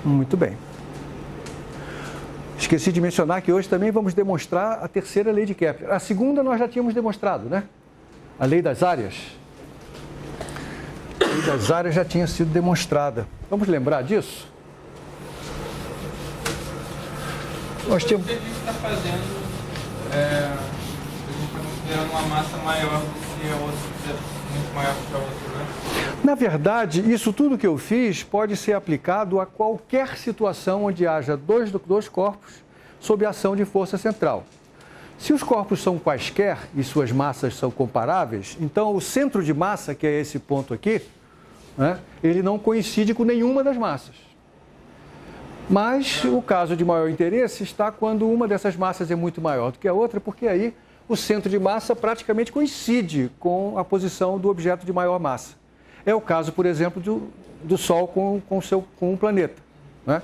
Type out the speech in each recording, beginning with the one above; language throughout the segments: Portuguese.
Muito bem. Esqueci de mencionar que hoje também vamos demonstrar a terceira lei de Kepler. A segunda nós já tínhamos demonstrado, né? A lei das áreas. A lei das áreas já tinha sido demonstrada. Vamos lembrar disso? Nós temos... O que a gente está fazendo, a gente está considerando uma massa maior do que a outra, que é muito maior que a outra, né? Na verdade, isso tudo que eu fiz pode ser aplicado a qualquer situação onde haja dois corpos sob a ação de força central. Se os corpos são quaisquer e suas massas são comparáveis, então o centro de massa, que é esse ponto aqui, né, ele não coincide com nenhuma das massas. Mas o caso de maior interesse está quando uma dessas massas é muito maior do que a outra, porque aí o centro de massa praticamente coincide com a posição do objeto de maior massa. É o caso, por exemplo, do Sol com um planeta, né?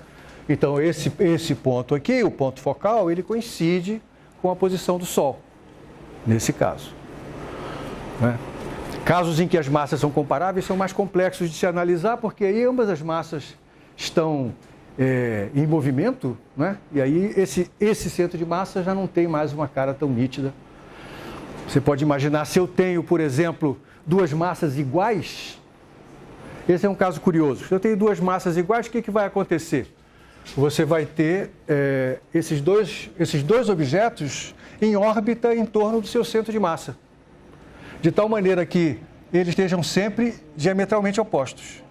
Então, esse ponto aqui, o ponto focal, ele coincide com a posição do Sol, nesse caso, né? Casos em que as massas são comparáveis são mais complexos de se analisar, porque aí ambas as massas estão em movimento, né? E aí esse centro de massa já não tem mais uma cara tão nítida. Você pode imaginar, se eu tenho, por exemplo, duas massas iguais, esse é um caso curioso. Se eu tenho duas massas iguais, o que vai acontecer? Você vai ter esses dois objetos em órbita em torno do seu centro de massa, de tal maneira que eles estejam sempre diametralmente opostos,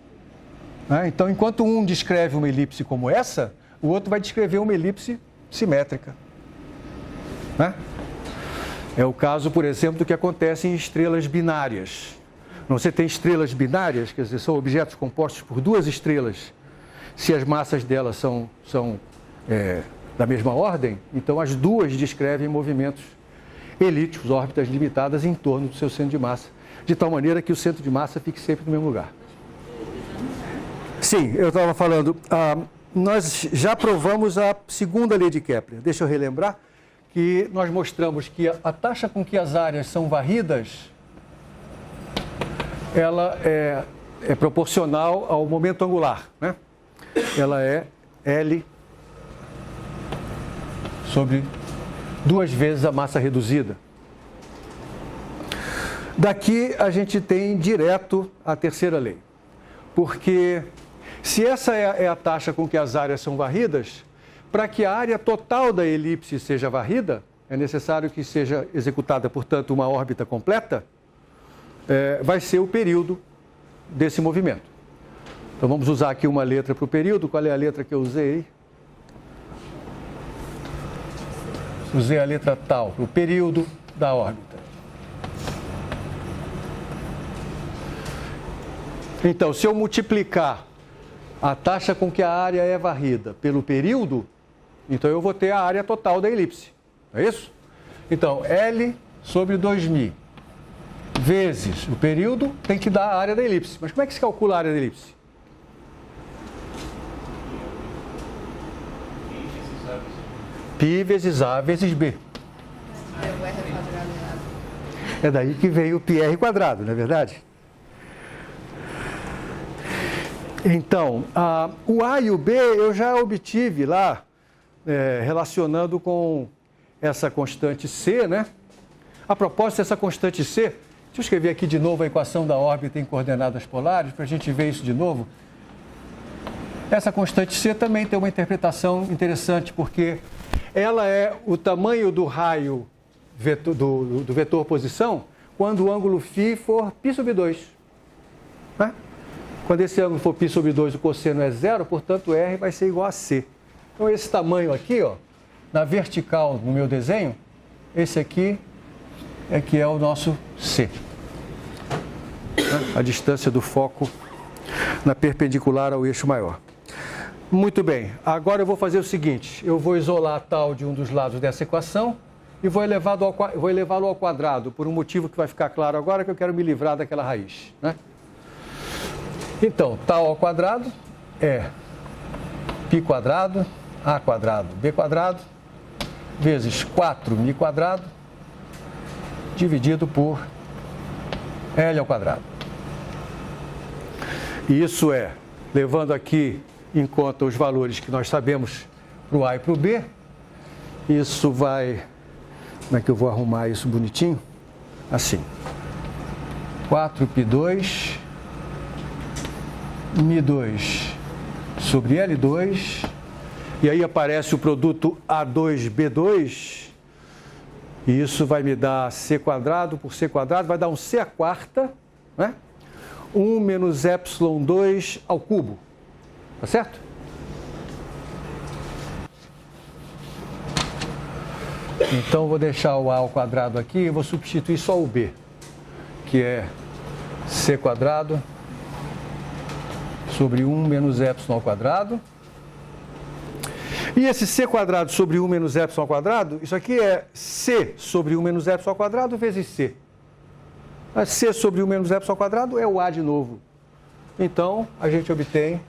né? Então, enquanto um descreve uma elipse como essa, o outro vai descrever uma elipse simétrica, né? É o caso, por exemplo, do que acontece em estrelas binárias. Você tem estrelas binárias, quer dizer, são objetos compostos por duas estrelas. Se as massas delas são da mesma ordem, então as duas descrevem movimentos elípticos, órbitas limitadas em torno do seu centro de massa, de tal maneira que o centro de massa fique sempre no mesmo lugar. Sim, eu estava falando, nós já provamos a segunda lei de Kepler. Deixa eu relembrar que nós mostramos que a taxa com que as áreas são varridas, ela é proporcional ao momento angular, né? Ela é L sobre 2 vezes a massa reduzida. Daqui a gente tem direto a terceira lei, porque se essa é a taxa com que as áreas são varridas, para que a área total da elipse seja varrida, é necessário que seja executada, portanto, uma órbita completa, vai ser o período desse movimento. Então, vamos usar aqui uma letra para o período. Qual é a letra que eu usei? Usei a letra tal, para o período da órbita. Então, se eu multiplicar a taxa com que a área é varrida pelo período, então eu vou ter a área total da elipse. É isso? Então, L sobre 2000 vezes o período tem que dar a área da elipse. Mas como é que se calcula a área da elipse? Π vezes A vezes B. É daí que veio o πr quadrado, não é verdade? Então, o A e o B eu já obtive lá, relacionando com essa constante C, né? A propósito dessa constante C, deixa eu escrever aqui de novo a equação da órbita em coordenadas polares, para a gente ver isso de novo. Essa constante C também tem uma interpretação interessante, porque ela é o tamanho do raio do vetor posição quando o ângulo φ for π sobre 2. Né? Quando esse ângulo for π sobre 2, o cosseno é 0, portanto, R vai ser igual a C. Então, esse tamanho aqui, ó, na vertical no meu desenho, esse aqui é que é o nosso C. Né? A distância do foco na perpendicular ao eixo maior. Muito bem, agora eu vou fazer o seguinte, eu vou isolar tal de um dos lados dessa equação e vou elevá-lo ao quadrado, por um motivo que vai ficar claro agora, que eu quero me livrar daquela raiz, né? Então, tal ao quadrado é π quadrado, A quadrado, B quadrado, vezes 4μ quadrado, dividido por L ao quadrado. E isso levando aqui em conta os valores que nós sabemos para o A e para o B. Isso vai... Como é que eu vou arrumar isso bonitinho? Assim. 4π2 μ2 sobre L2. E aí aparece o produto A2B2. E isso vai me dar C² por C², vai dar um C², né? 1 menos ε2 ao cubo. Tá certo? Então, vou deixar o A ao quadrado aqui e vou substituir só o B, que é C² sobre 1 menos ε ao quadrado. E esse C² sobre 1 menos ε ao quadrado, isso aqui é C sobre 1 menos ε ao quadrado vezes C. A C sobre 1 menos ε ao quadrado é o A de novo. Então, a gente obtém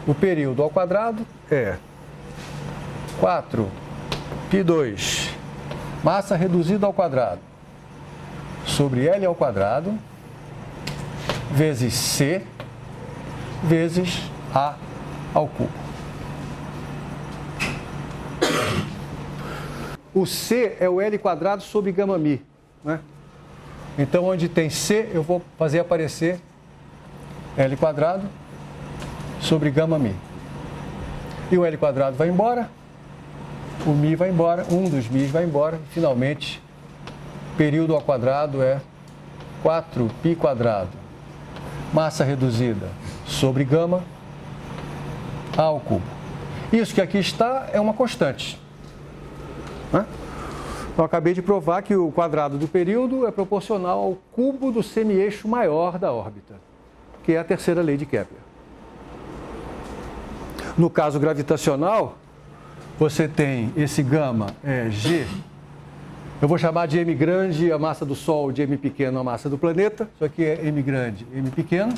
o período ao quadrado é 4π2 massa reduzida ao quadrado sobre L ao quadrado vezes C vezes A ao cubo. O C é o L² sobre γ-mi, né? Então, onde tem C, eu vou fazer aparecer L² sobre γ-mi. E o L² vai embora, o mi vai embora, um dos mi vai embora. Finalmente, período ao quadrado é 4π² massa reduzida sobre γ ao cubo. Isso que aqui está é uma constante, né? Eu acabei de provar que o quadrado do período é proporcional ao cubo do semi-eixo maior da órbita, que é a terceira lei de Kepler. No caso gravitacional, você tem esse γ, G, eu vou chamar de m grande a massa do Sol, de m pequeno a massa do planeta. Isso aqui é m grande, m pequeno.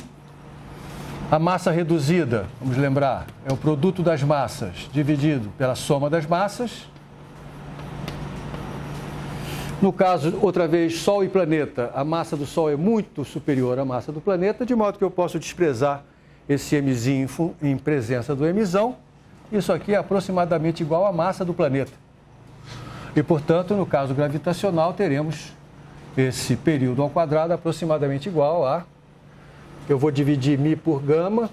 A massa reduzida, vamos lembrar, é o produto das massas dividido pela soma das massas. No caso, outra vez, Sol e planeta, a massa do Sol é muito superior à massa do planeta, de modo que eu posso desprezar esse mzinho em presença do mzão. Isso aqui é aproximadamente igual à massa do planeta. E, portanto, no caso gravitacional, teremos esse período ao quadrado aproximadamente igual a... Eu vou dividir mi por γ.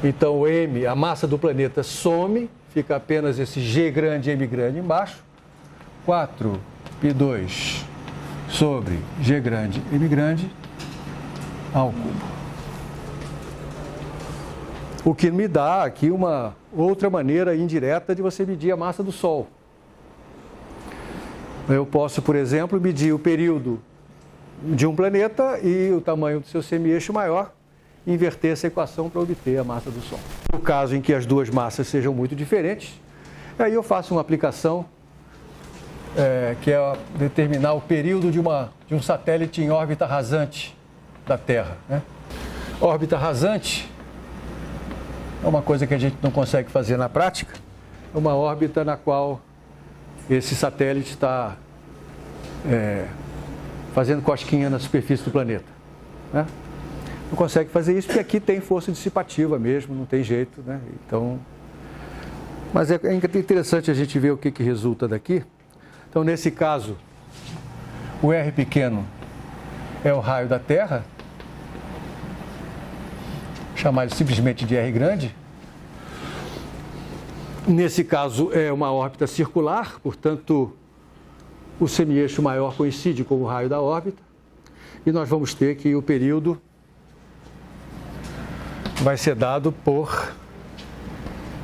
Então, o m, a massa do planeta, some. Fica apenas esse G grande e m grande embaixo. 4π2 sobre G grande, m grande ao cubo. O que me dá aqui uma outra maneira indireta de você medir a massa do Sol. Eu posso, por exemplo, medir o período de um planeta e o tamanho do seu semi-eixo maior, e inverter essa equação para obter a massa do Sol. No caso em que as duas massas sejam muito diferentes, aí eu faço uma aplicação que é determinar o período de um satélite em órbita rasante da Terra, né? Órbita rasante é uma coisa que a gente não consegue fazer na prática, é uma órbita na qual esse satélite está fazendo cosquinha na superfície do planeta, né? Não consegue fazer isso porque aqui tem força dissipativa mesmo, não tem jeito, né? Então, mas é interessante a gente ver o que resulta daqui. Então, nesse caso, o R pequeno é o raio da Terra, chamar ele simplesmente de R grande. Nesse caso, é uma órbita circular, portanto, o semi-eixo maior coincide com o raio da órbita, e nós vamos ter que o período vai ser dado por,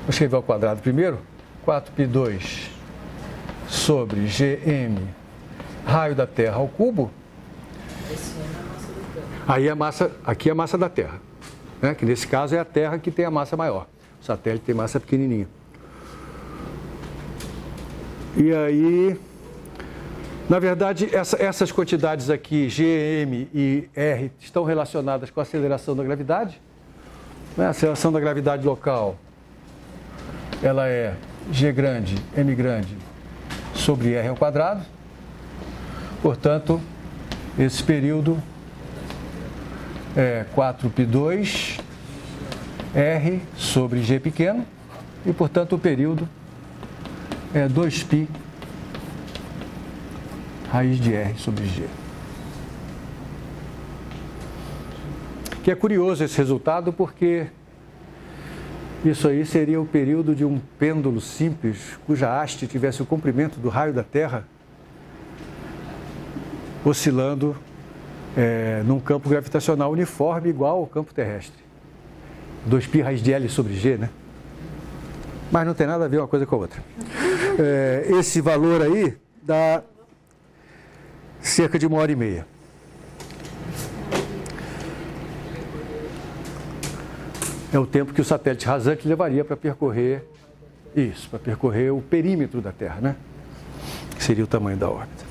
vou escrever ao quadrado primeiro, 4π2 sobre Gm, raio da Terra ao cubo. Aí aqui é a massa da Terra, né? Que nesse caso é a Terra que tem a massa maior, o satélite tem massa pequenininha. E aí, na verdade, essas quantidades aqui, G, M e R, estão relacionadas com a aceleração da gravidade. A aceleração da gravidade local, ela é G grande, M grande, sobre R ao quadrado. Portanto, esse período é 4π2 R sobre G pequeno, e, portanto, o período é 2π raiz de R sobre G. Que é curioso esse resultado, porque isso aí seria o período de um pêndulo simples, cuja haste tivesse o comprimento do raio da Terra, oscilando num campo gravitacional uniforme igual ao campo terrestre. 2π raiz de L sobre G, né? Mas não tem nada a ver uma coisa com a outra. Esse valor aí dá cerca de 1h30. É o tempo que o satélite rasante levaria para percorrer isso, para percorrer o perímetro da Terra, né? Que seria o tamanho da órbita.